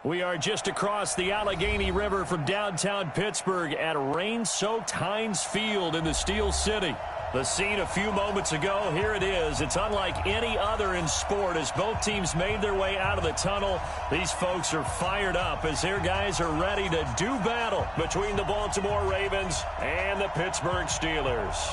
We are just across the Allegheny River from downtown Pittsburgh at rain-soaked Heinz Field in the Steel City. The scene a few moments ago, here it is. It's unlike any other in sport as both teams made their way out of the tunnel. These folks are fired up as their guys are ready to do battle between the Baltimore Ravens and the Pittsburgh Steelers.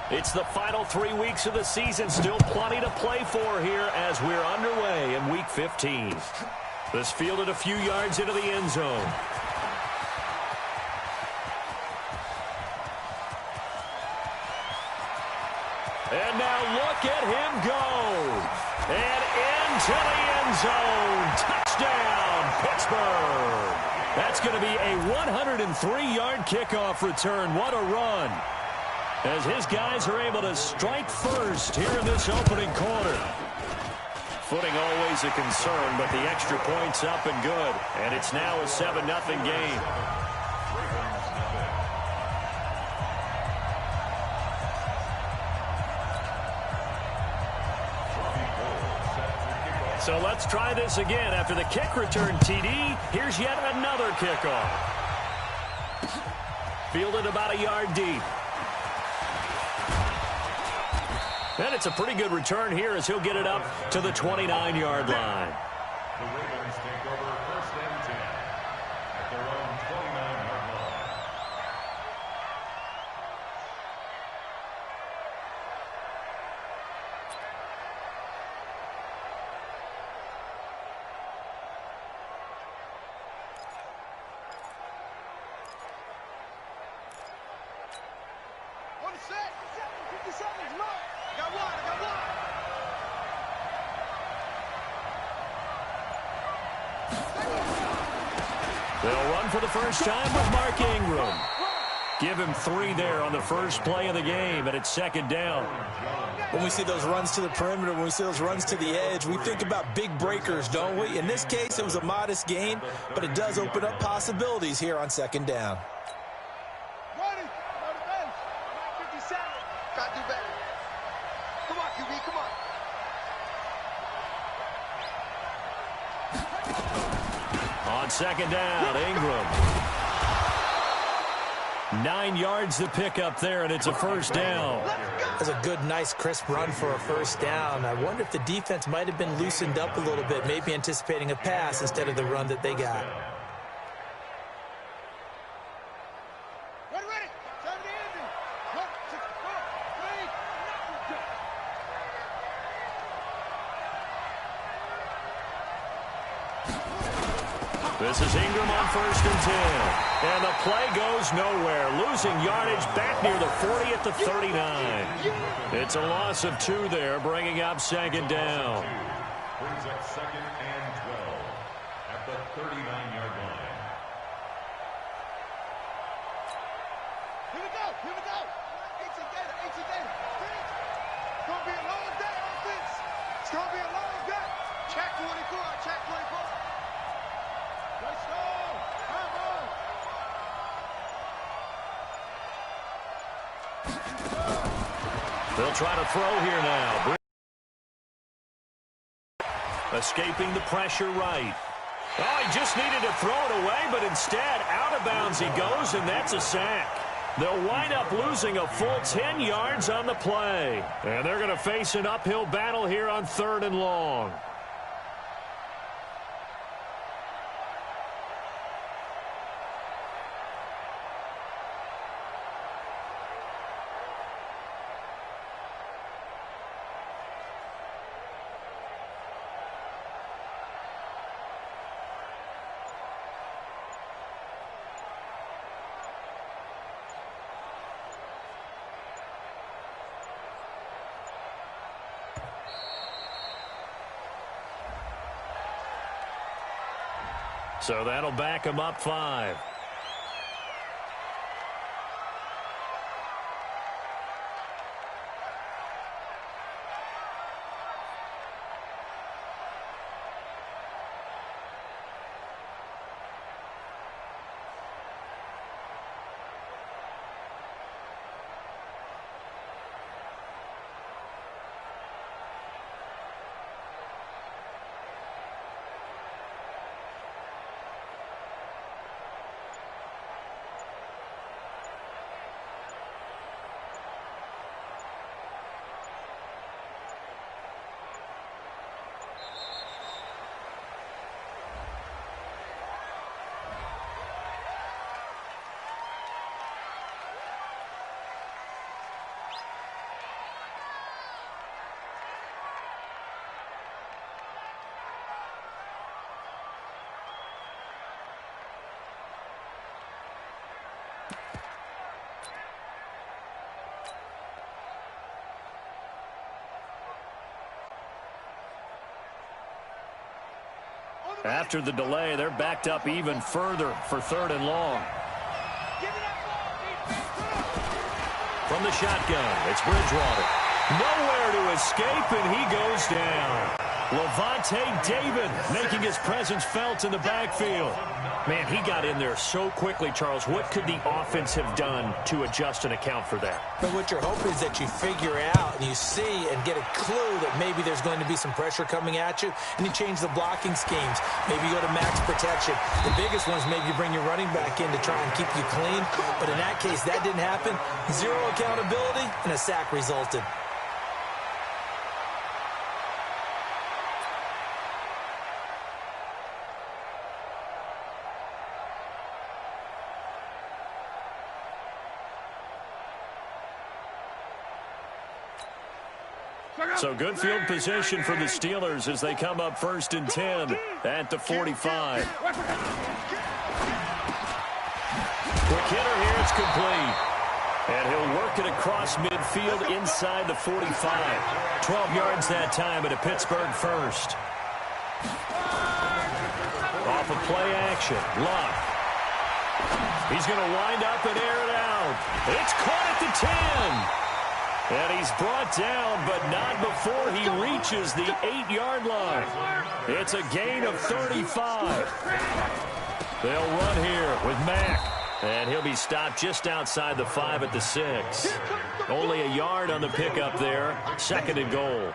It's the final 3 weeks of the season. Still plenty to play for here as we're underway in Week 15. This fielded a few yards into the end zone. And now look at him go. And into the end zone. Touchdown, Pittsburgh. That's going to be a 103-yard kickoff return. What a run. As his guys are able to strike first here in this opening quarter. Footing always a concern, but the extra point's up and good. And it's now a 7-0 game. So let's try this again. After the kick return TD, here's yet another kickoff. Fielded about a yard deep. And it's a pretty good return here as he'll get it up to the 29-yard line. The Ravens take over 1st and 10 at their own 29-yard line. On the set, 50 seconds, look. I got one. They'll run for the first time with Mark Ingram. Give him 3 there on the first play of the game, and it's 2nd down. When we see those runs to the perimeter, when we see those runs to the edge, we think about big breakers, don't we? In this case, it was a modest gain, but it does open up possibilities here on 2nd down. Ready? On the bench. 57. Got to do better. Come on, QB, come on. On 2nd down, Ingram. 9 yards to pick up there, and it's a 1st down. That's a good, nice, crisp run for a 1st down. I wonder if the defense might have been loosened up a little bit, maybe anticipating a pass instead of the run that they got. Ready. Turn the engine. 1, 2, 3. This is Ingram on 1st and 10. And the play goes nowhere. Losing yardage back near the 40 at the 39. It's a loss of 2 there, bringing up 2nd down. Brings up 2nd and 12 at the 39-yard line. Here we go. 18 data. It's going to be a long day on this. It's going to be a long day. Check 24. Let's go. Come on. They'll try to throw here now. Escaping the pressure right. Oh, he just needed to throw it away, but instead, out of bounds he goes, and that's a sack. They'll wind up losing a full 10 yards on the play. And they're going to face an uphill battle here on 3rd and long. So that'll back him up 5. After the delay, they're backed up even further for 3rd and long. From the shotgun, it's Bridgewater. Nowhere to escape, and he goes down. Levante David making his presence felt in the backfield. Man, he got in there so quickly, Charles. What could the offense have done to adjust and account for that? But what you're hoping is that you figure out and you see and get a clue that maybe there's going to be some pressure coming at you, and you change the blocking schemes. Maybe you go to max protection. The biggest one is maybe you bring your running back in to try and keep you clean. But in that case, that didn't happen. Zero accountability, and a sack resulted. So good field position for the Steelers as they come up 1st and 10 at the 45. Quick hitter here, it's complete. And he'll work it across midfield inside the 45. 12 yards that time at a Pittsburgh first. Off of play action, Luck. He's going to wind up and air it out. It's caught at the 10. And he's brought down, but not before he reaches the 8-yard line. It's a gain of 35. They'll run here with Mack. And he'll be stopped just outside the 5 at the 6. Only a yard on the pickup there. 2nd and goal.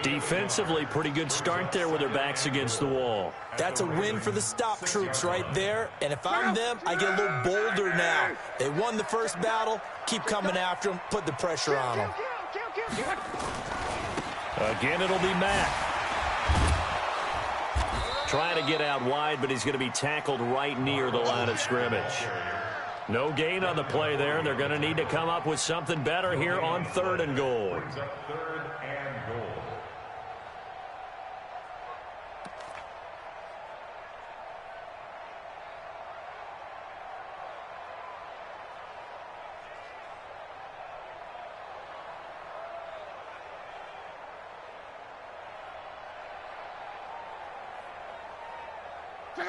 Defensively, pretty good start there with their backs against the wall. That's a win for the stop troops right there. And if I'm them, I get a little bolder now. They won the first battle. Keep coming after them. Put the pressure on them. Again, it'll be Mack. Trying to get out wide, but he's going to be tackled right near the line of scrimmage. No gain on the play there, and they're going to need to come up with something better here on 3rd and goal.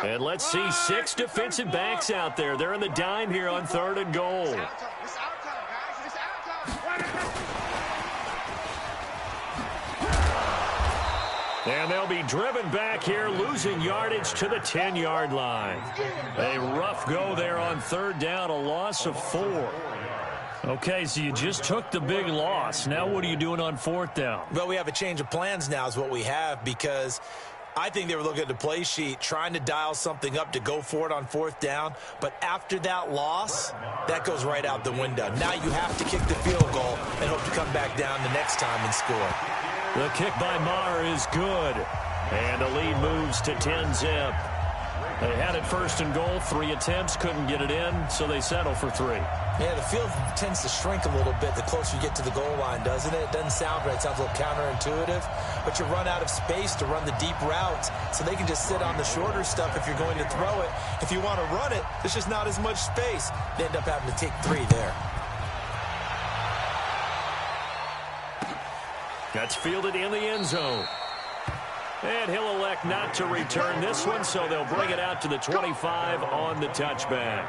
And let's see 6 defensive backs out there. They're in the dime here on 3rd and goal. It's our time, guys. It's our time. And they'll be driven back here, losing yardage to the 10-yard line. A rough go there on 3rd down, a loss of 4. Okay, so you just took the big loss. Now what are you doing on 4th down? Well, we have a change of plans now is what we have, because I think they were looking at the play sheet, trying to dial something up to go for it on 4th down. But after that loss, that goes right out the window. Now you have to kick the field goal and hope to come back down the next time and score. The kick by Maher is good. And the lead moves to 10-zip. They had it 1st and goal, 3 attempts, couldn't get it in, so they settle for 3. Yeah, the field tends to shrink a little bit the closer you get to the goal line, doesn't it? It doesn't sound right. It sounds a little counterintuitive. But you run out of space to run the deep routes, so they can just sit on the shorter stuff if you're going to throw it. If you want to run it, there's just not as much space. They end up having to take 3 there. That's fielded in the end zone. And he'll elect not to return this one, so they'll bring it out to the 25 on the touchback.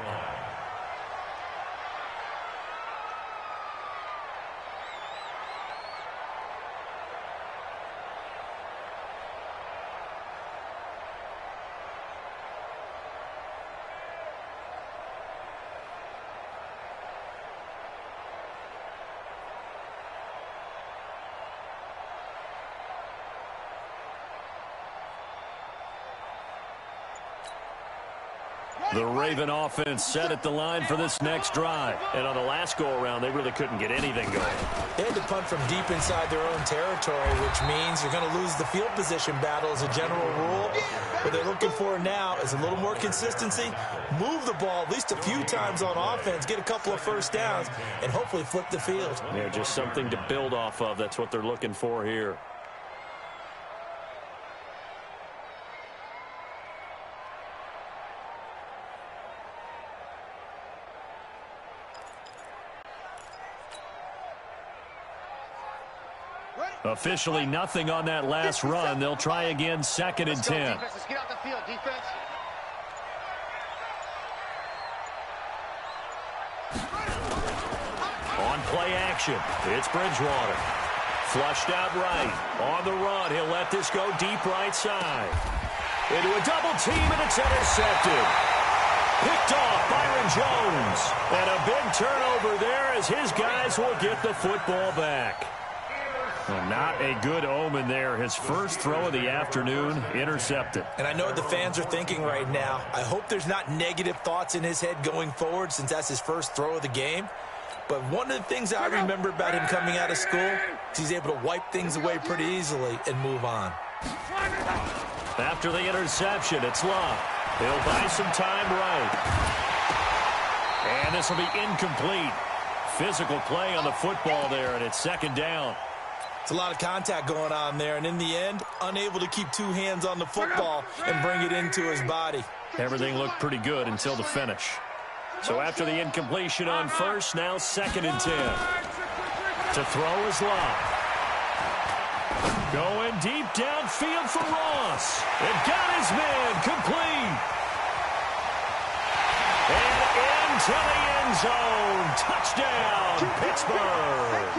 The Raven offense set at the line for this next drive. And on the last go-around, they really couldn't get anything going. They had to punt from deep inside their own territory, which means you're going to lose the field position battle as a general rule. What they're looking for now is a little more consistency, move the ball at least a few times on offense, get a couple of first downs, and hopefully flip the field. Yeah, just something to build off of. That's what they're looking for here. Officially nothing on that last run. They'll try again, 2nd and 10. Let's get out the field, defense. On play action, it's Bridgewater. Flushed out right. On the run, he'll let this go deep right side. Into a double team, and it's intercepted. Picked off Byron Jones. And a big turnover there as his guys will get the football back. Well, not a good omen there. His first throw of the afternoon intercepted. And I know what the fans are thinking right now. I hope there's not negative thoughts in his head going forward since that's his first throw of the game. But one of the things I remember about him coming out of school is he's able to wipe things away pretty easily and move on. After the interception, it's Love. He'll buy some time right. And this will be incomplete. Physical play on the football there, and it's 2nd down. It's a lot of contact going on there, and in the end, unable to keep 2 hands on the football and bring it into his body. Everything looked pretty good until the finish. So after the incompletion on first, now 2nd and 10. To throw is Love. Going deep downfield for Ross. It got his man complete. And into the end zone. Touchdown, Pittsburgh.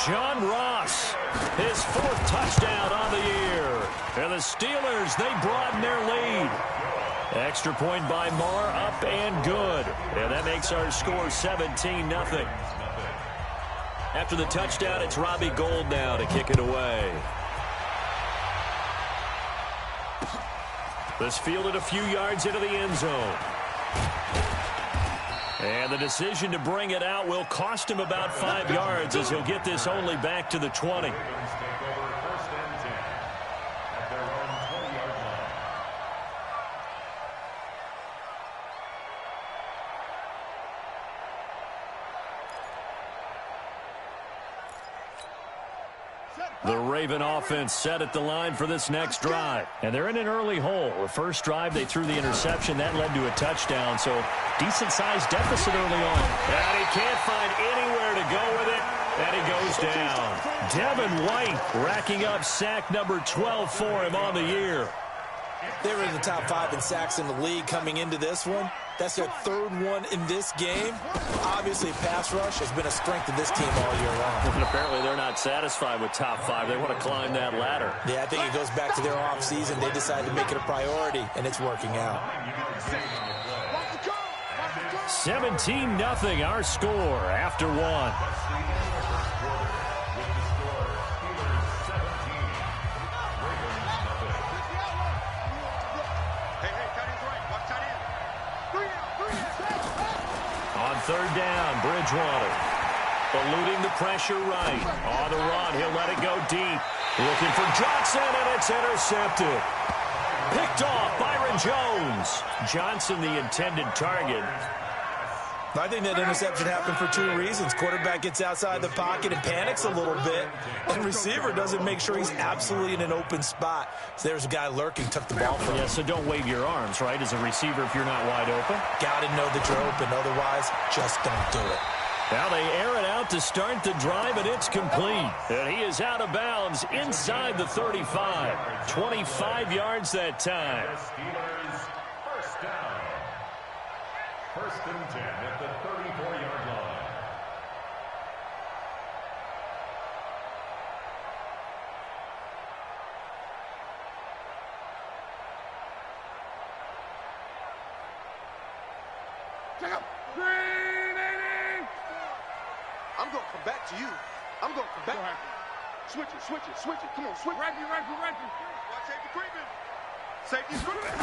John Ross, his 4th touchdown on the year. And the Steelers, they broaden their lead. Extra point by Marr, up and good. And that makes our score 17-0. After the touchdown, it's Robbie Gould now to kick it away. This fielded a few yards into the end zone. And the decision to bring it out will cost him about 5 yards as he'll get this only back to the 20. The Raven offense set at the line for this next drive. And they're in an early hole. The first drive, they threw the interception. That led to a touchdown, so decent-sized deficit early on. And he can't find anywhere to go with it, and he goes down. Devin White racking up sack number 12 for him on the year. They were in the top 5 in sacks in the league coming into this one. That's their 3rd one in this game. Obviously, pass rush has been a strength of this team all year long. And apparently they're not satisfied with top 5. They want to climb that ladder. Yeah, I think it goes back to their offseason. They decided to make it a priority, and it's working out. 17-0 our score after 1. On 3rd down, Bridgewater. Eluding the pressure right. On the run, he'll let it go deep. Looking for Johnson, and it's intercepted. Picked off Byron Jones. Johnson, the intended target. I think that interception happened for 2 reasons. Quarterback gets outside the pocket and panics a little bit, and receiver doesn't make sure he's absolutely in an open spot. So there's a guy lurking, took the ball from him. Yeah, so don't wave your arms, right, as a receiver if you're not wide open. Got to know that you're open. Otherwise, just don't do it. Now they air it out to start the drive, and it's complete. And he is out of bounds inside the 35. 25 yards that time. First down. 1st and 10 at the 34-yard line. Check out. I'm going to come back to you. I'm going to come back. Switch it, switch it, switch it. Come on, switch it. Right. Watch safety creeping. Safety's creeping.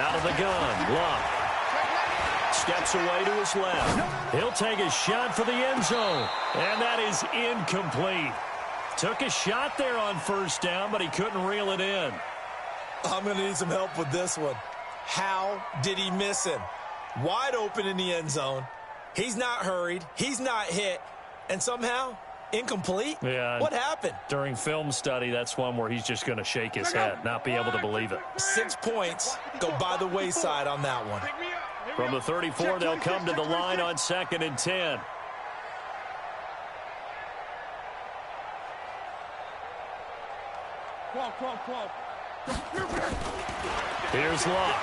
Out of the gun, Love. Steps away to his left. He'll take a shot for the end zone. And that is incomplete. Took a shot there on 1st down, but he couldn't reel it in. I'm going to need some help with this one. How did he miss him? Wide open in the end zone. He's not hurried. He's not hit. And somehow, incomplete? Yeah. What happened? During film study, that's one where he's just going to shake his head, not be able to believe it. 6 points go by the wayside on that one. From the 34, they'll come to the line on 2nd and 10. Here's Luck.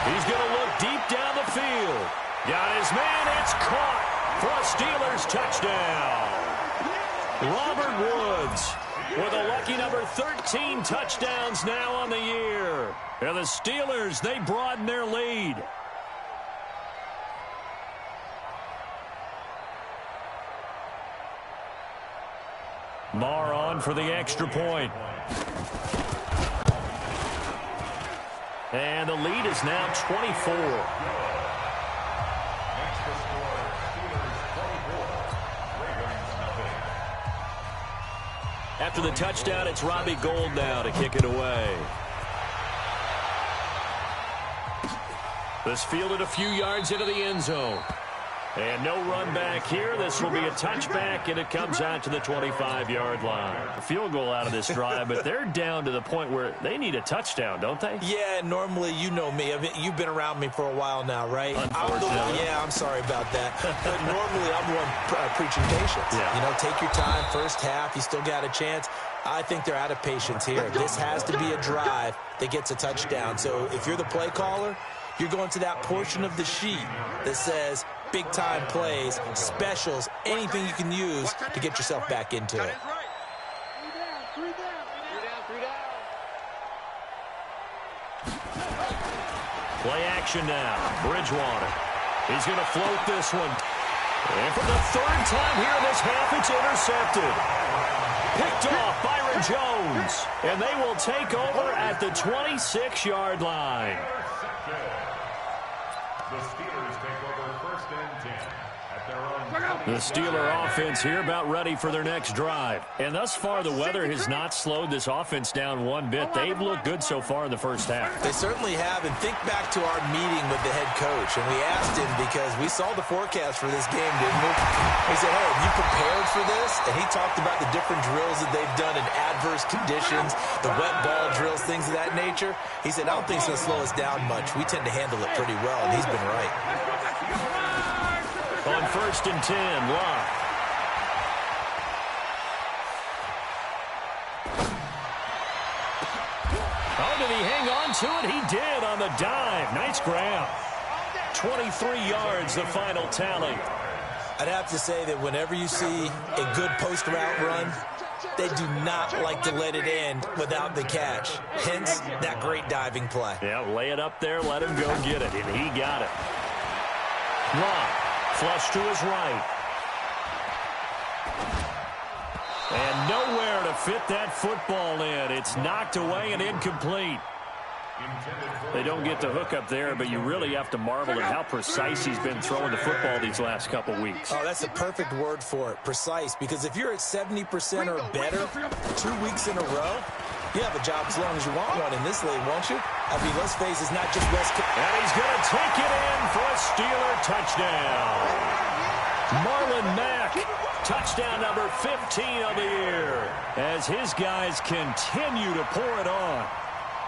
He's going to look deep down the field. Got his man. It's caught for a Steelers touchdown. Robert Woods with a lucky number 13 touchdowns now on the year. And the Steelers, they broaden their lead. Marr on for the extra point. And the lead is now 24. After the touchdown, it's Robbie Gould now to kick it away. This fielded a few yards into the end zone. And no run back here. This will be a touchback, and it comes out to the 25-yard line. A field goal out of this drive, but they're down to the point where they need a touchdown, don't they? Yeah, normally, you know me. I mean, you've been around me for a while now, right? Unfortunately. I'm sorry about that. But normally, I'm the one preaching patience. Yeah. You know, take your time. First half, you still got a chance. I think they're out of patience here. This has to be a drive that gets a touchdown. So if you're the play caller, you're going to that portion of the sheet that says big-time plays, specials, anything you can use to get yourself back into it. Play action now. Bridgewater. He's going to float this one. And for the third time here in this half, it's intercepted. Picked off Byron Jones. And they will take over at the 26-yard line. The Steelers take over first and 10 at their own. The Steeler offense here about ready for their next drive. And thus far, the weather has not slowed this offense down one bit. They've looked good so far in the first half. They certainly have. And think back to our meeting with the head coach. And we asked him because we saw the forecast for this game, didn't we? We said, hey, have you prepared for this? And he talked about the different drills that they've done in adverse conditions, the wet ball drills, things of that nature. He said, I don't think it's going to slow us down much. We tend to handle it pretty well, and he's been right. On first and 10, Luck. Oh, did he hang on to it? He did on the dive. Nice grab. 23 yards, the final tally. I'd have to say that whenever you see a good post-route run, they do not like to let it end without the catch. Hence, that great diving play. Yeah, lay it up there, let him go get it, and he got it. Luck. Flush to his right. And nowhere to fit that football in. It's knocked away and incomplete. They don't get the hook up there, but you really have to marvel at how precise he's been throwing the football these last couple weeks. Oh, that's a perfect word for it, precise, because if you're at 70% or better 2 weeks in a row, you have a job as long as you want one in this league, won't you? I mean, let's face it, it's not just West Coast. And he's going to take it in for a Steeler touchdown. Marlon Mack, touchdown number 15 of the year, as his guys continue to pour it on.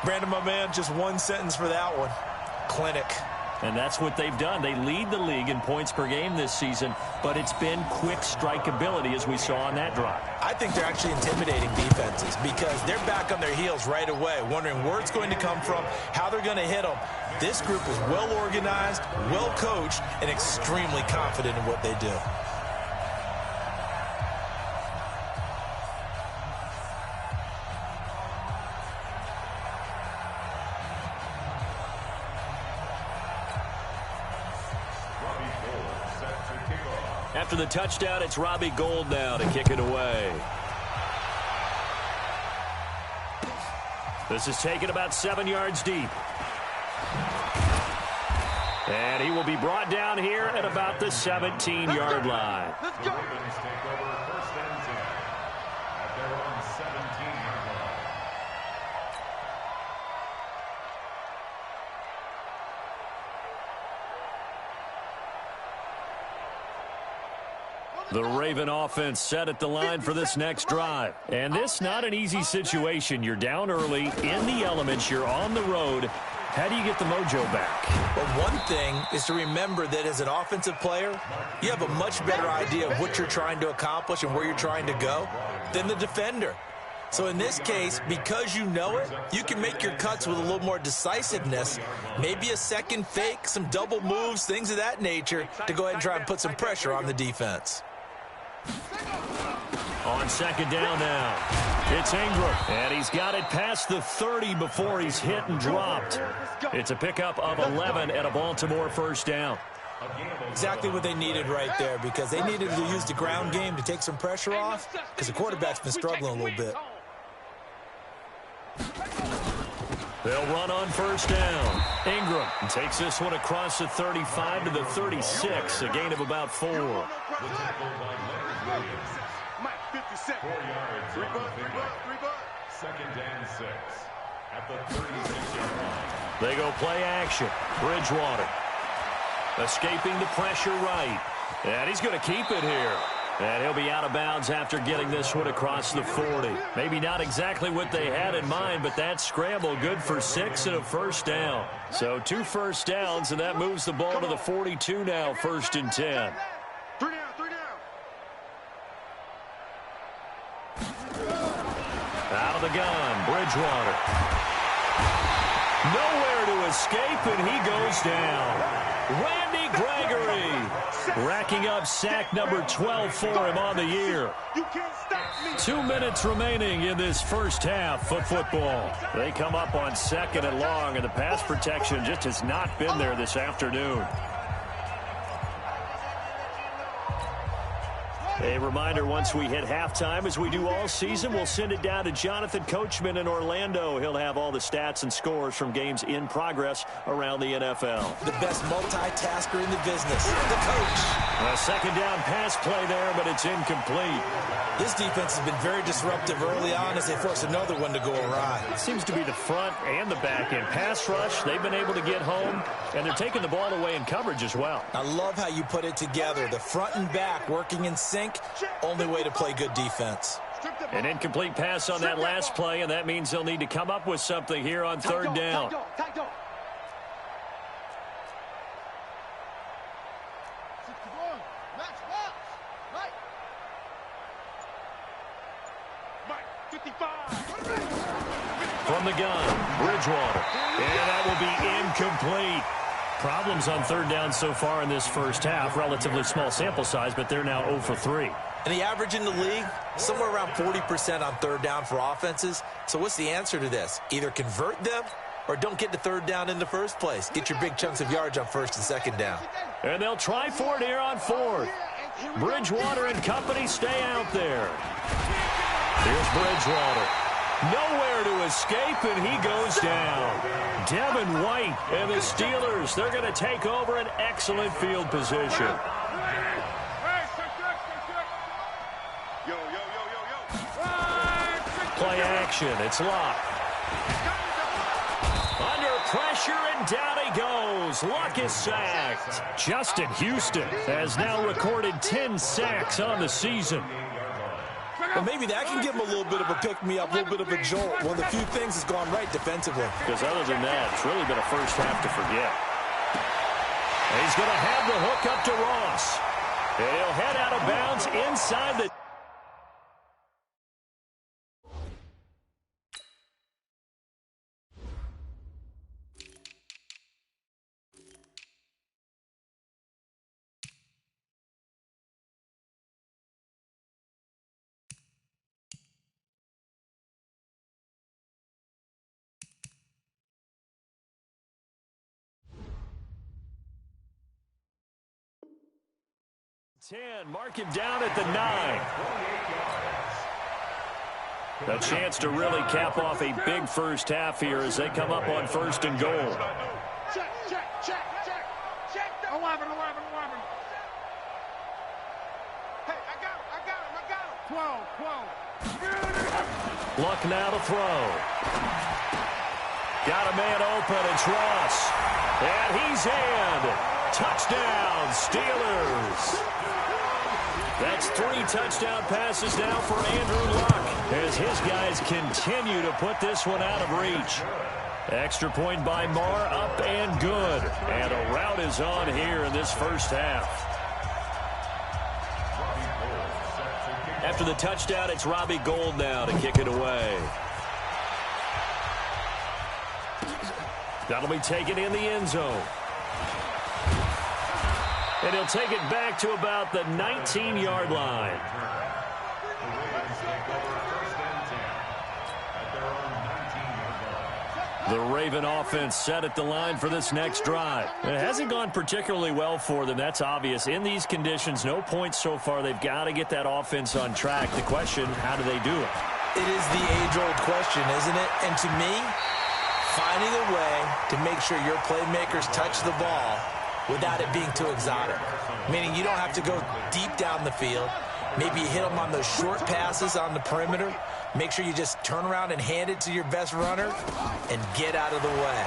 Brandon, my man, just one sentence for that one. Clinic. And that's what they've done. They lead the league in points per game this season, but it's been quick strikeability as we saw on that drive. I think they're actually intimidating defenses because they're back on their heels right away, wondering where it's going to come from, how they're going to hit them. This group is well organized, well coached, and extremely confident in what they do. After the touchdown, it's Robbie Gould now to kick it away. This is taken about 7 yards deep. And he will be brought down here at about the 17-yard line. The Ravens take over first and 10 at their own 17-yard line. The Raven offense set at the line for this next drive. And this not an easy situation. You're down early, in the elements, you're on the road. How do you get the mojo back? Well, one thing is to remember that as an offensive player, you have a much better idea of what you're trying to accomplish and where you're trying to go than the defender. So in this case, because you know it, you can make your cuts with a little more decisiveness, maybe a second fake, some double moves, things of that nature, to go ahead and try and put some pressure on the defense. On second down now, it's Ingram, and he's got it past the 30 before he's hit and dropped. It's a pickup of 11 and a Baltimore first down. Exactly what they needed right there, because they needed to use the ground game to take some pressure off, because the quarterback's been struggling a little bit. They'll run on first down. Ingram takes this one across the 35 to the 36, a gain of about 4. 4 yards. 3 bucks. Second and 6 at the 36-yard line. They go play action. Bridgewater escaping the pressure right. And he's going to keep it here. And he'll be out of bounds after getting this one across the 40. Maybe not exactly what they had in mind, but that scramble good for 6 and a first down. So 2 first downs, and that moves the ball to the 42 now, 1st and 10. 3 down. Out of the gun, Bridgewater. Nowhere to escape, and he goes down. Randy Gregory racking up sack number 12 for him on the year. 2 minutes remaining in this first half of football. They come up on 2nd and long, and the pass protection just has not been there this afternoon. A reminder, once we hit halftime, as we do all season, we'll send it down to Jonathan Coachman in Orlando. He'll have all the stats and scores from games in progress around the NFL. The best multitasker in the business, the coach. A second down pass play there, but it's incomplete. This defense has been very disruptive early on as they force another one to go awry. It seems to be the front and the back end. Pass rush, they've been able to get home, and they're taking the ball away in coverage as well. I love how you put it together. The front and back working in sync. Only way to play good defense. An incomplete pass on that last play, and that means they'll need to come up with something here on 3rd down. From the gun, Bridgewater. And that will be incomplete. Problems on 3rd down so far in this first half. Relatively small sample size, but they're now 0 for 3. And the average in the league, somewhere around 40% on 3rd down for offenses. So what's the answer to this? Either convert them or don't get to 3rd down in the first place. Get your big chunks of yards on 1st and 2nd down. And they'll try for it here on 4th. Bridgewater and company stay out there. Here's Bridgewater. Nowhere to escape, and he goes down. Devin White and the Steelers, they're going to take over an excellent field position. Play action, it's locked. Under pressure, and down he goes. Luck is sacked. Justin Houston has now recorded 10 sacks on the season. Well, maybe that can give him a little bit of a pick-me-up, a little bit of a jolt. One of the few things that's gone right defensively. Because other than that, it's really been a first half to forget. And he's going to have the hook up to Ross. And he'll head out of bounds inside the... Mark him down at the 9. A chance to really cap off a big first half here as they come up on 1st and goal. Check. 11. Hey, I got him. 12. Luck now to throw. Got a man open, it's Ross. And he's in. Touchdown, Steelers. That's 3 touchdown passes now for Andrew Luck as his guys continue to put this one out of reach. Extra point by Marr, up and good. And a rout is on here in this first half. after the touchdown, it's Robbie Gould now to kick it away. That'll be taken in the end zone. And he'll take it back to about the 19-yard line. The Raven offense set at the line for this next drive. It hasn't gone particularly well for them. That's obvious. In these conditions, no points so far. They've got to get that offense on track. The question, how do they do it? It is the age-old question, isn't it? And to me, finding a way to make sure your playmakers touch the ball without it being too exotic. Meaning you don't have to go deep down the field. Maybe you hit them on those short passes on the perimeter. Make sure you just turn around and hand it to your best runner and get out of the way.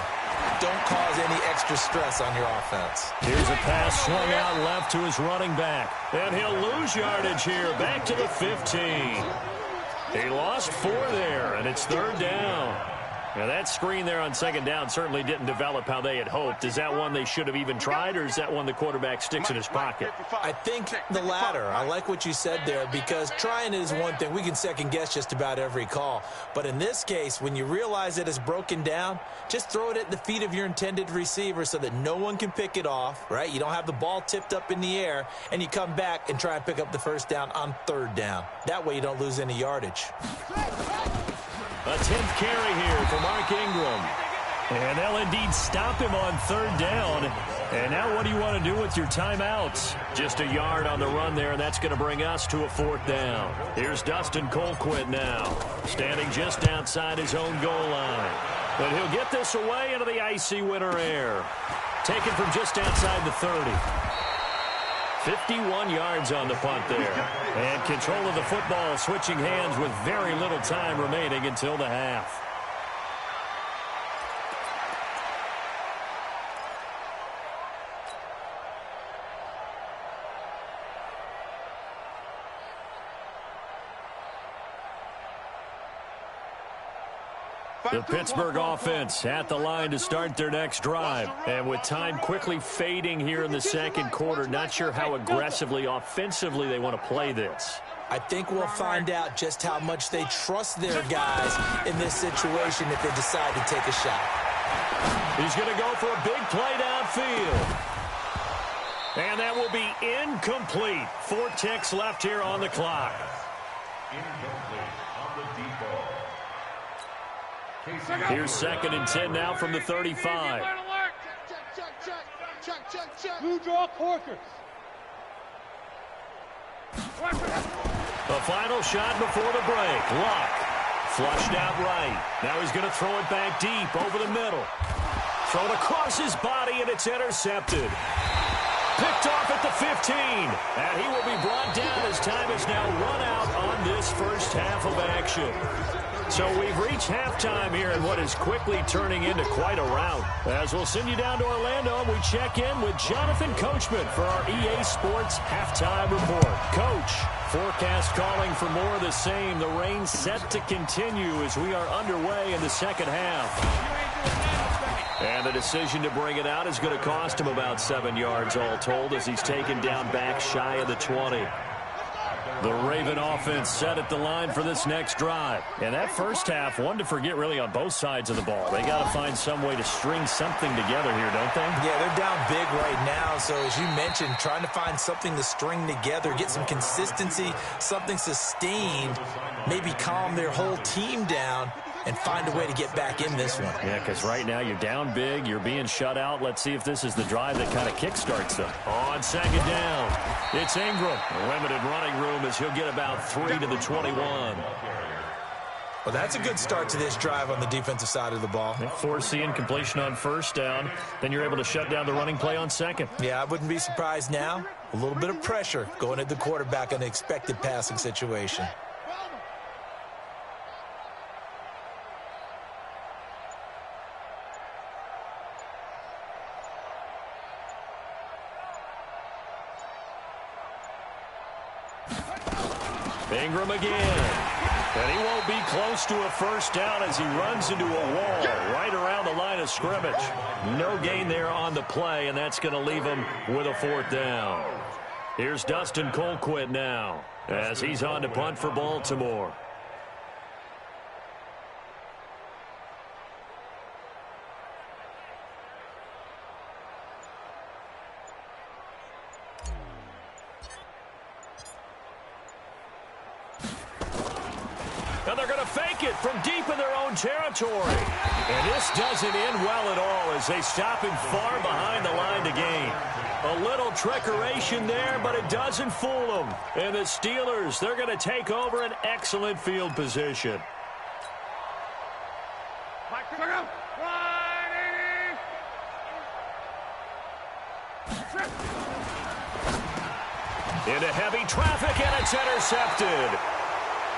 Don't cause any extra stress on your offense. Here's a pass swung out left to his running back. And he'll lose yardage here, back to the 15. He lost 4 there, and it's 3rd down. Now, that screen there on 2nd down certainly didn't develop how they had hoped. Is that one they should have even tried, or is that one the quarterback sticks in his pocket? I think the latter. I like what you said there, because trying is one thing. We can second-guess just about every call. But in this case, when you realize that it's broken down, just throw it at the feet of your intended receiver so that no one can pick it off, right? You don't have the ball tipped up in the air, and you come back and try and pick up the 1st down on 3rd down. That way you don't lose any yardage. A 10th carry here for Mark Ingram. And they'll indeed stop him on 3rd down. And now what do you want to do with your timeouts? Just a yard on the run there, and that's going to bring us to a 4th down. Here's Dustin Colquitt now, standing just outside his own goal line. But he'll get this away into the icy winter air. Taken from just outside the 30. 51 yards on the punt there. And control of the football switching hands with very little time remaining until the half. The Pittsburgh offense at the line to start their next drive. And with time quickly fading here in the 2nd quarter, not sure how aggressively, offensively they want to play this. I think we'll find out just how much they trust their guys in this situation if they decide to take a shot. He's going to go for a big play downfield. And that will be incomplete. 4 ticks left here on the clock. Incomplete on the deep ball. Here's 2nd and 10 now from the 35. Blue draw Corker. The final shot before the break. Luck. Flushed out right. Now he's going to throw it back deep over the middle. Thrown across his body, and it's intercepted. Picked off at the 15. And he will be brought down as time is now run out on this first half of action. So we've reached halftime here in what is quickly turning into quite a rout. As we'll send you down to Orlando, and we check in with Jonathan Coachman for our EA Sports Halftime Report. Coach, forecast calling for more of the same. The rain set to continue as we are underway in the 2nd half. And the decision to bring it out is going to cost him about 7 yards all told as he's taken down back shy of the 20. The Raven offense set at the line for this next drive. And that first half, one to forget really on both sides of the ball. They got to find some way to string something together here, don't they? Yeah, they're down big right now. So as you mentioned, trying to find something to string together, get some consistency, something sustained, maybe calm their whole team down and find a way to get back in this one. Yeah, because right now you're down big, you're being shut out. Let's see if this is the drive that kind of kickstarts them. On 2nd down, it's Ingram. Limited running room as he'll get about 3 to the 21. Well, that's a good start to this drive on the defensive side of the ball. Forcing completion on 1st down. Then you're able to shut down the running play on 2nd. Yeah, I wouldn't be surprised now. A little bit of pressure going at the quarterback on the expected passing situation. Ingram again. And he won't be close to a 1st down as he runs into a wall right around the line of scrimmage. No gain there on the play, and that's going to leave him with a 4th down. Here's Dustin Colquitt now. as he's on to punt for Baltimore. And they're going to fake it from deep in their own territory. And this doesn't end well at all as they stop him far behind the line to gain. A little trickeration there, but it doesn't fool them. And the Steelers, they're going to take over an excellent field position. Into heavy traffic, and it's intercepted.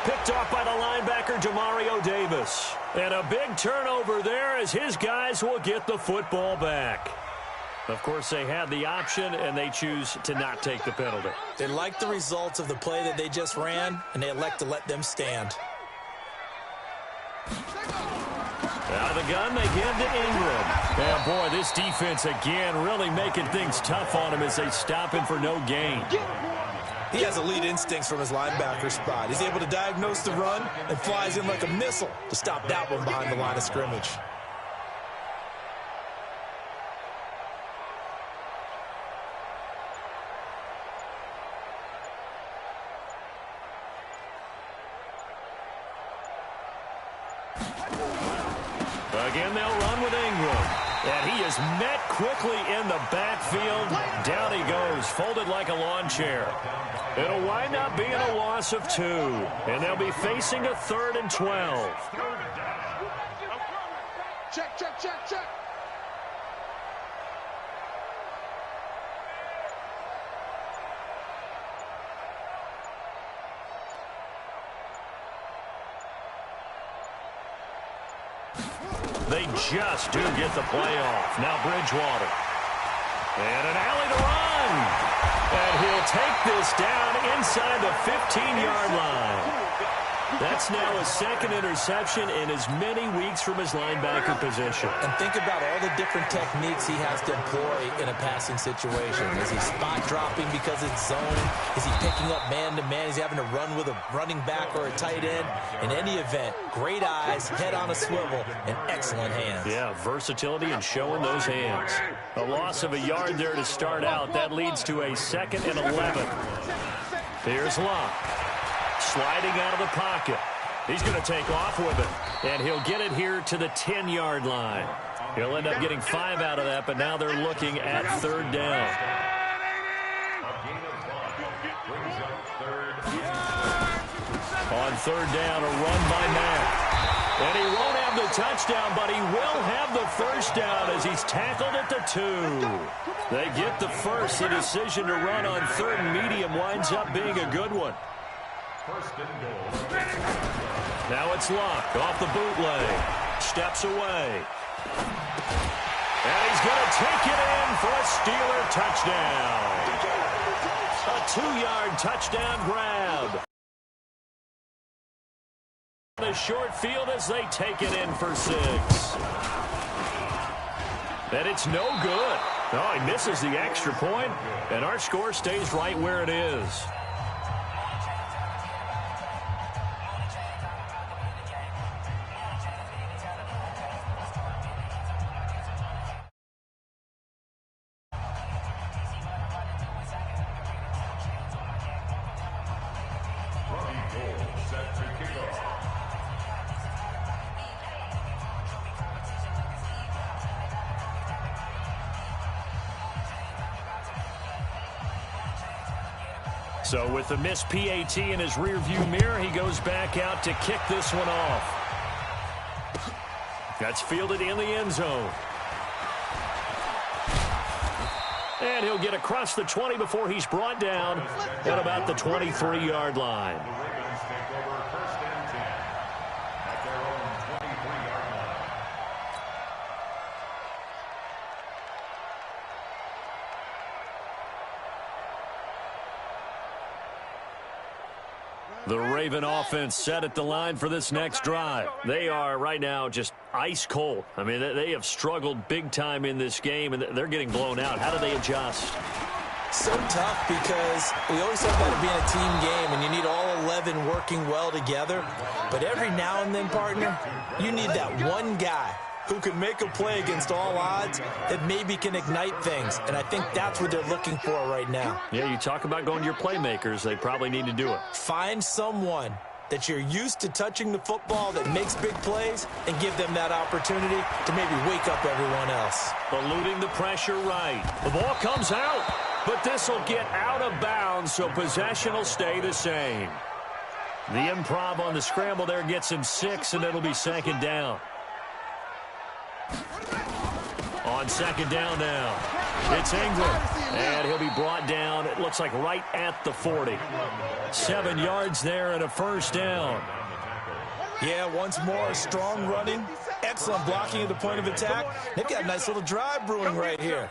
Picked off by the linebacker, Demario Davis. And a big turnover there as his guys will get the football back. Of course, they had the option, and they choose to not take the penalty. They like the results of the play that they just ran, and they elect to let them stand. Out of the gun, they give to Ingram. And boy, this defense again really making things tough on him as they stop him for no gain. He has elite instincts from his linebacker spot. He's able to diagnose the run and flies in like a missile to stop that one behind the line of scrimmage. Again, they'll run with Ingram. And he is met quickly in the backfield. Down he goes, folded like a lawn chair. It'll wind up being a loss of 2. And they'll be facing a 3rd and 12. Check, check, check, check. They just do get the playoff. Now Bridgewater. And an alley to run. And he'll take this down inside the 15-yard line. That's now his 2nd interception in as many weeks from his linebacker position. And think about all the different techniques he has to employ in a passing situation. Is he spot dropping because it's zone? Is he picking up man-to-man? Is he having to run with a running back or a tight end? In any event, great eyes, head on a swivel, and excellent hands. Yeah, versatility and showing those hands. A loss of a yard there to start out. That leads to a 2nd and 11. Here's Locke. Sliding out of the pocket. He's going to take off with it. And he'll get it here to the 10-yard line. He'll end up getting 5 out of that, but now they're looking at 3rd down. On 3rd down, a run by Mack. And he won't have the touchdown, but he will have the 1st down as he's tackled at the 2. They get the 1st. The decision to run on 3rd and medium winds up being a good one. 1st and goal. Now it's Locke off the bootleg. Steps away. And he's going to take it in for a Steeler touchdown. A 2-yard touchdown grab. The short field as they take it in for 6. And it's no good. Oh, he misses the extra point, and our score stays right where it is. So with the missed PAT in his rearview mirror, he goes back out to kick this one off. That's fielded in the end zone. And he'll get across the 20 before he's brought down at about the 23-yard line. The Ravens take over 1st and 10 at their own 23-yard line. The Raven offense set at the line for this next drive. They are right now just ice cold. I mean, they have struggled big time in this game, and they're getting blown out. How do they adjust? so tough because we always talk about it being a team game, and you need all 11 working well together. But every now and then, partner, you need that one guy who can make a play against all odds that maybe can ignite things. And I think that's what they're looking for right now. Yeah, you talk about going to your playmakers. They probably need to do it. Find someone that you're used to touching the football that makes big plays and give them that opportunity to maybe wake up everyone else. Eluding the pressure right. The ball comes out, but this will get out of bounds, so possession will stay the same. The improv on the scramble there gets him 6, and it'll be second down. On second down now, it's Ingram, and he'll be brought down, it looks like right at the 40. 7 yards there and a first down. Yeah, once more, strong running, excellent blocking at the point of attack. They've got a nice little drive brewing right here.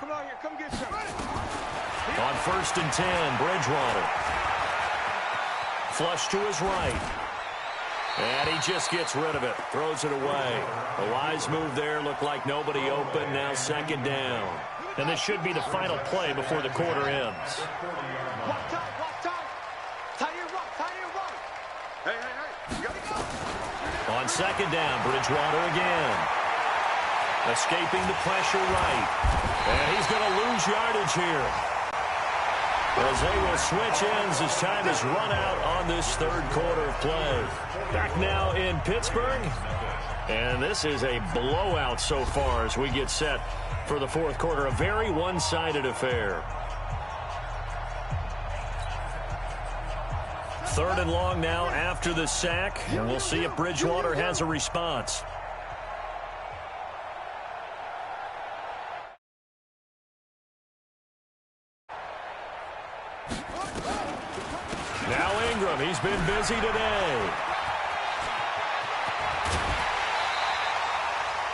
On first and 10, Bridgewater. Flush to his right. And he just gets rid of it, throws it away. A wise move there, looked like nobody open, now second down. And this should be the final play before the quarter ends. On second down, Bridgewater again. Escaping the pressure right. And he's going to lose yardage here, as they will switch ends as time has run out on this third quarter of play. Back now in Pittsburgh. And this is a blowout so far as we get set for the fourth quarter. A very one-sided affair. Third and long now after the sack. And we'll see if Bridgewater has a response. Now Ingram, he's been busy today.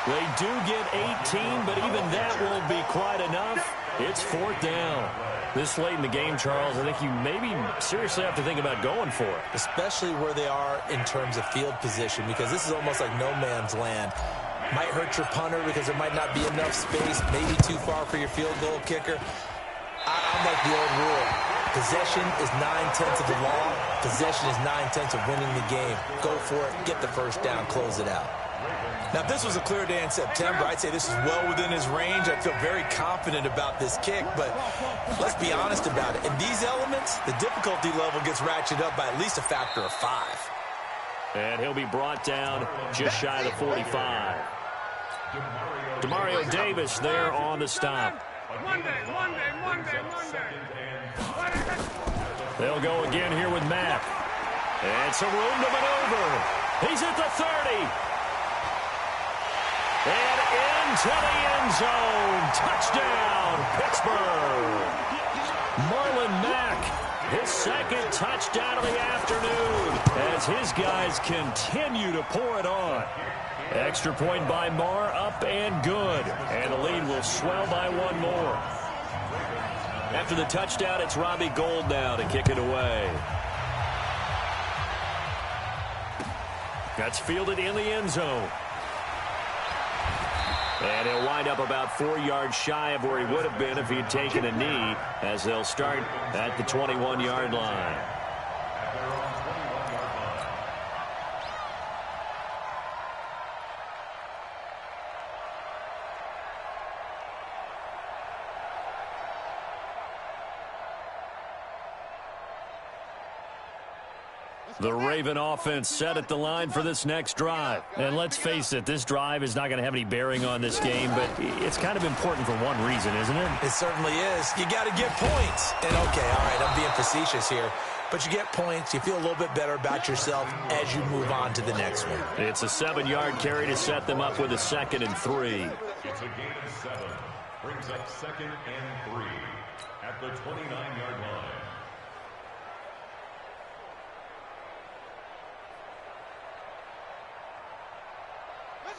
They do get 18, but even that won't be quite enough. It's fourth down. This late in the game, Charles, I think you maybe seriously have to think about going for it. Especially where they are in terms of field position, because this is almost like no man's land. Might hurt your punter because there might not be enough space, maybe too far for your field goal kicker. I'm like the old rule. Possession is 9/10 of the law. Possession is 9/10 of winning the game. Go for it, get the first down, close it out. Now, if this was a clear day in September, I'd say this is well within his range. I feel very confident about this kick, but let's be honest about it. In these elements, the difficulty level gets ratcheted up by at least a factor of 5. And he'll be brought down just shy of the 45. Demario Davis there on the stop. They'll go again here with Mack. And some room to maneuver. He's at the 30. And into the end zone. Touchdown, Pittsburgh. Marlon Mack, his second touchdown of the afternoon, as his guys continue to pour it on. Extra point by Marr, up and good. And the lead will swell by one more. After the touchdown, it's Robbie Gould now to kick it away. That's fielded in the end zone. And he'll wind up about 4 yards shy of where he would have been if he'd taken a knee, as they'll start at the 21-yard line. The Raven offense set at the line for this next drive. And let's face it, this drive is not going to have any bearing on this game, but it's kind of important for one reason, isn't it? It certainly is. You got to get points. And okay, all right, I'm being facetious here. But you get points, you feel a little bit better about yourself as you move on to the next one. It's a 7-yard carry to set them up with a 2nd and 3. It's a gain of 7. Brings up 2nd and 3 at the 29-yard line.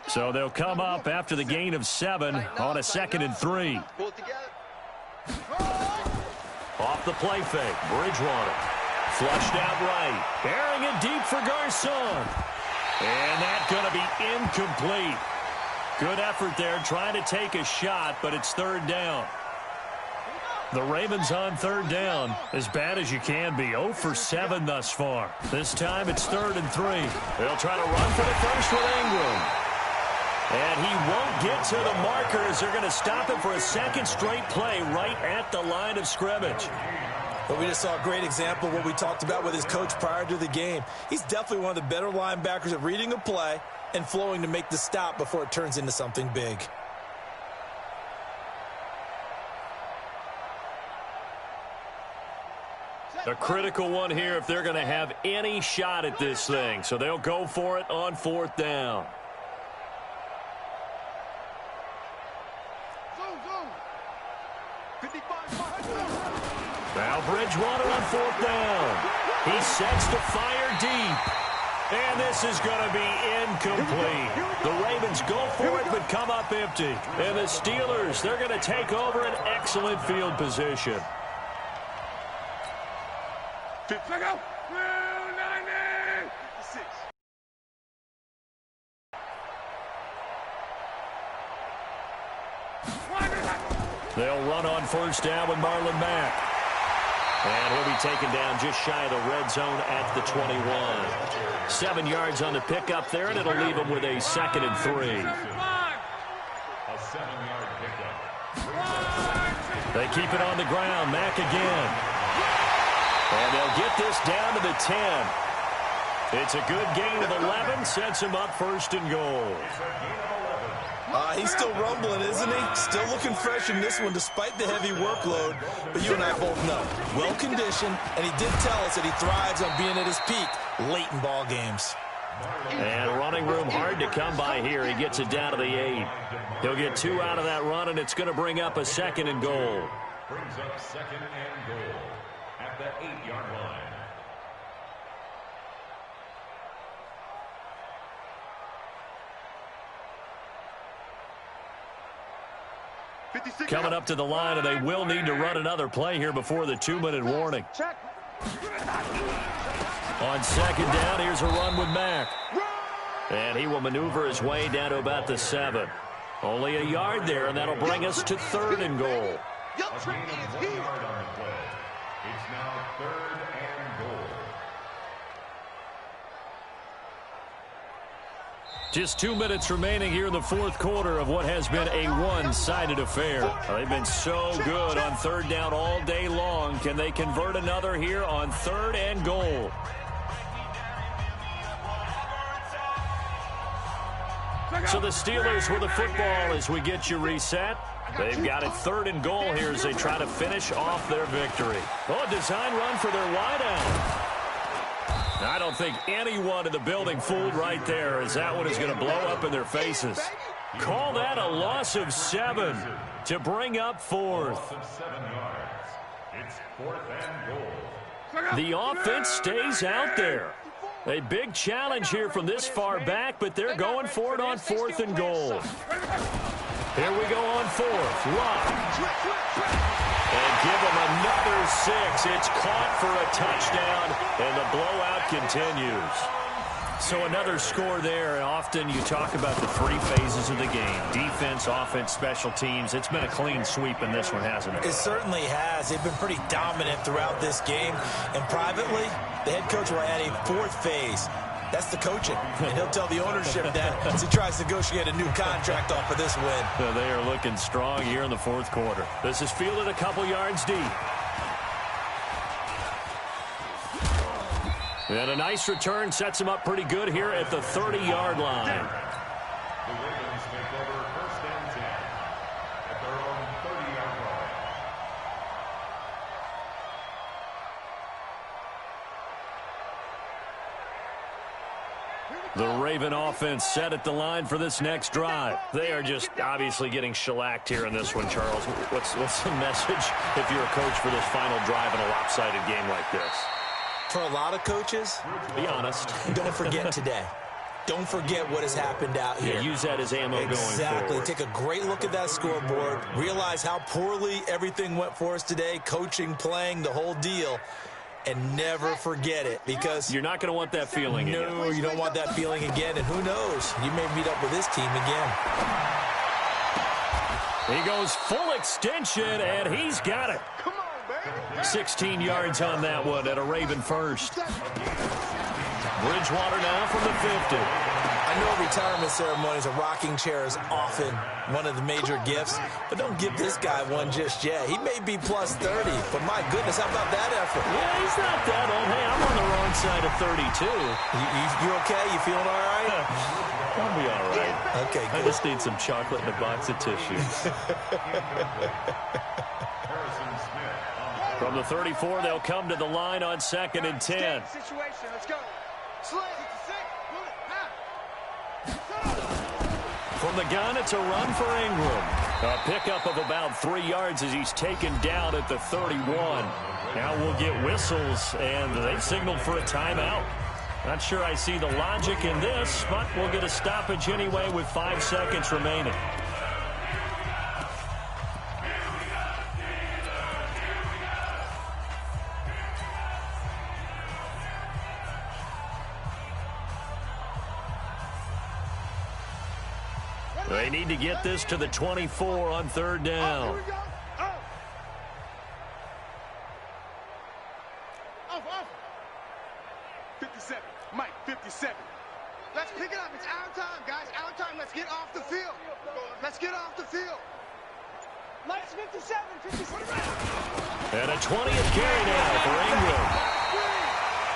So they'll come up after the gain of 7 on a 2nd and 3. Off the play fake, Bridgewater. Flushed out right. Airing it deep for Garcon. And that's going to be incomplete. Good effort there trying to take a shot, but it's 3rd down. The Ravens on third down. As bad as you can be. 0 for 7 thus far. This time it's 3rd and 3. They'll try to run for the first with Ingram. And he won't get to the markers. They're going to stop him for a second straight play right at the line of scrimmage. But we just saw a great example of what we talked about with his coach prior to the game. He's definitely one of the better linebackers at reading a play and flowing to make the stop before it turns into something big. A critical one here if they're going to have any shot at this thing. So they'll go for it on 4th down. Now Bridgewater on 4th down. He sets to fire deep. And this is going to be incomplete. The Ravens go for it but come up empty. And the Steelers, they're going to take over an excellent field position. They'll run on 1st down with Marlon Mack. And he'll be taken down just shy of the red zone at the 21. 7 yards on the pickup there, and it'll leave him with a 2nd and 3. A 7-yard pickup. They keep it on the ground. Mack again. And they'll get this down to the 10. It's a good gain of 11. Sets him up 1st and goal. He's still rumbling, isn't he? Still looking fresh in this one despite the heavy workload. But you and I both know, well-conditioned, and he did tell us that he thrives on being at his peak late in ball games. And running room hard to come by here. He gets it down to the 8. He'll get 2 out of that run, and it's going to bring up a 2nd and goal. Brings up 2nd and goal at the 8-yard line. Coming up to the line, and they will need to run another play here before the 2-minute warning. On 2nd down, here's a run with Mack. And he will maneuver his way down to about the 7. Only a yard there, and that'll bring us to 3rd and goal. A gain of 1 yard on the play. It's now 3rd and goal. Just 2 minutes remaining here in the 4th quarter of what has been a one-sided affair. They've been so good on 3rd down all day long. Can they convert another here on 3rd and goal? So the Steelers with the football as we get you reset. They've got it 3rd and goal here as they try to finish off their victory. Oh, a design run for their wideout. I don't think anyone in the building fooled right there, as that one is going to blow up in their faces. Call that a loss of 7 to bring up 4th. Loss of 7 yards. It's 4th and goal. The offense stays out there. A big challenge here from this far back, but they're going for it on 4th and goal. Here we go on 4th. Lock. And give them another 6. It's caught for a touchdown, and the blowout continues. So another score there. And often you talk about the 3 phases of the game. Defense, offense, special teams. It's been a clean sweep in this one, hasn't it? It certainly has. They've been pretty dominant throughout this game. And privately, the head coach will add a 4th phase. That's the coaching. And he'll tell the ownership that as he tries to negotiate a new contract off of this win. They are looking strong here in the 4th quarter. This is fielded a couple yards deep. And a nice return sets him up pretty good here at the 30-yard line. The Ravens take over 1st and 10 at their own 30-yard line. The Raven offense set at the line for this next drive. They are just obviously getting shellacked here in this one, Charles. What's the message if you're a coach for this final drive in a lopsided game like this? For a lot of coaches, be honest. Don't forget today. Don't forget what has happened out here. Yeah, use that as ammo going forward. Exactly. Take a great look at that scoreboard. Realize how poorly everything went for us today. Coaching, playing, the whole deal. And never forget it, because you're not going to want that feeling again. No, you don't want that feeling again. And who knows? You may meet up with this team again. He goes full extension, and he's got it. Come on, baby. 16 yards on that one at a Raven first. Bridgewater now from the 50. I know retirement ceremonies, a rocking chair is often one of the major gifts, but don't give this guy one just yet. He may be plus 30, but my goodness, how about that effort? Yeah, he's not that old. Hey, I'm on the wrong side of 32. You okay? You feeling all right? I'll be all right. Okay, good. I just need some chocolate and a box of tissues. From the 34, they'll come to the line on 2nd and 10. Situation, let's go. From the gun, it's a run for Ingram. A pickup of about 3 yards as he's taken down at the 31. Now we'll get whistles, and they've signaled for a timeout. Not sure I see the logic in this, but we'll get a stoppage anyway with 5 seconds remaining. They need to get this to the 24 on 3rd down. Here we go. Off. 57. Mike, 57. Let's pick it up. It's our time, guys. Our time. Let's get off the field. Let's get off the field. Mike's 57. 57. And a 20th carry now for Ingram.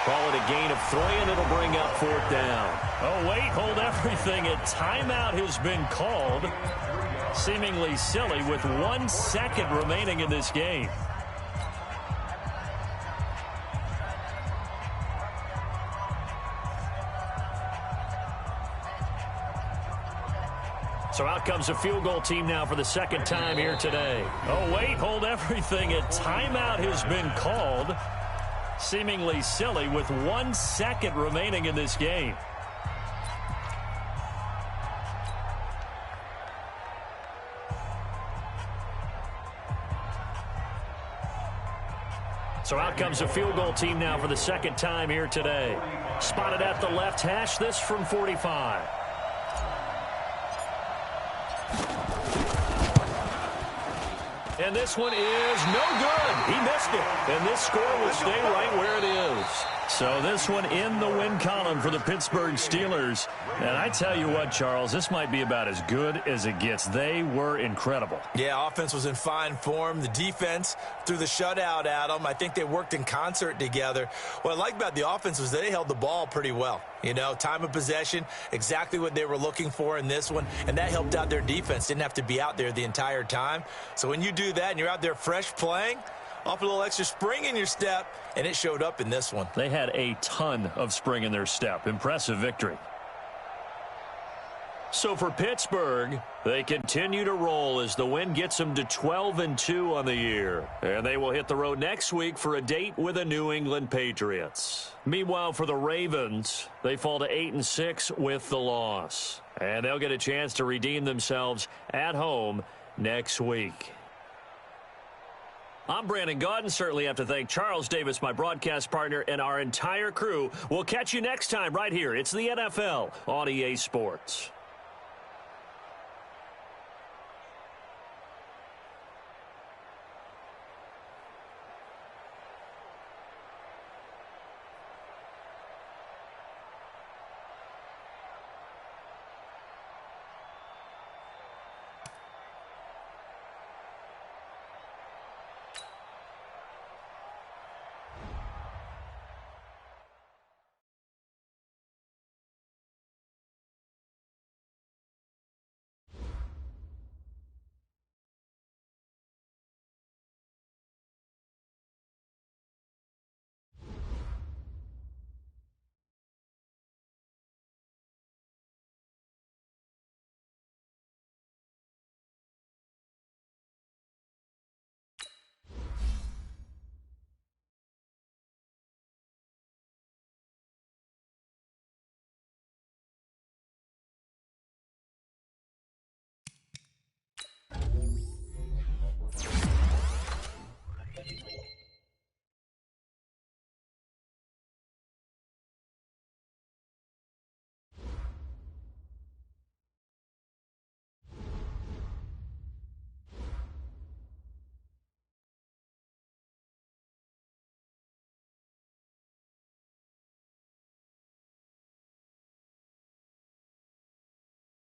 Call it a gain of 3, and it'll bring up 4th down. Oh, wait, hold everything. A timeout has been called. Seemingly silly with 1 second remaining in this game. So out comes a field goal team now for the 2nd time here today. Oh, wait, hold everything. A timeout has been called. Seemingly silly with 1 second remaining in this game. So out comes a field goal team now for the 2nd time here today. Spotted at the left hash, this from 45. And this one is no good. He missed it. And this score will stay right where it is. So this one in the win column for the Pittsburgh Steelers. And I tell you what, Charles, this might be about as good as it gets. They were incredible. Yeah, offense was in fine form. The defense threw the shutout at them. I think they worked in concert together. What I like about the offense was they held the ball pretty well. You know, time of possession, exactly what they were looking for in this one, and that helped out their defense. Didn't have to be out there the entire time. So when you do that and you're out there fresh playing, off a little extra spring in your step, and it showed up in this one. They had a ton of spring in their step. Impressive victory. So for Pittsburgh, they continue to roll as the win gets them to 12-2 on the year. And they will hit the road next week for a date with the New England Patriots. Meanwhile, for the Ravens, they fall to 8-6 with the loss. And they'll get a chance to redeem themselves at home next week. I'm Brandon Gaudin. Certainly have to thank Charles Davis, my broadcast partner, and our entire crew. We'll catch you next time right here. It's the NFL on EA Sports.